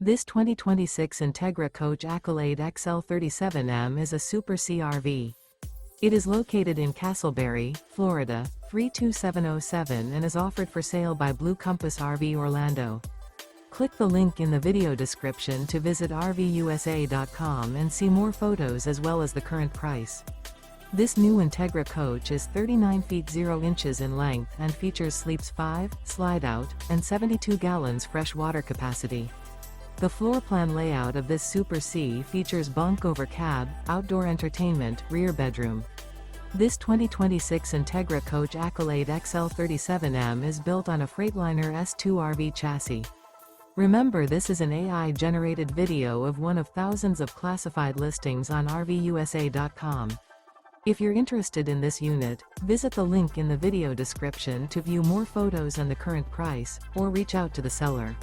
This 2026 Entegra Coach Accolade XL 37M is a Super CRV. It is located in Casselberry, Florida, 32707 and is offered for sale by Blue Compass RV Orlando. Click the link in the video description to visit RVUSA.com and see more photos as well as the current price. This new Entegra coach is 39 feet 0 inches in length and features sleeps 5, slide-out, and 72 gallons fresh water capacity. The floor plan layout of this Super C features bunk over cab, outdoor entertainment, rear bedroom. This 2026 Entegra Coach Accolade XL 37M is built on a Freightliner S2RV chassis. Remember, this is an AI-generated video of one of thousands of classified listings on RVUSA.com. If you're interested in this unit, visit the link in the video description to view more photos and the current price, or reach out to the seller.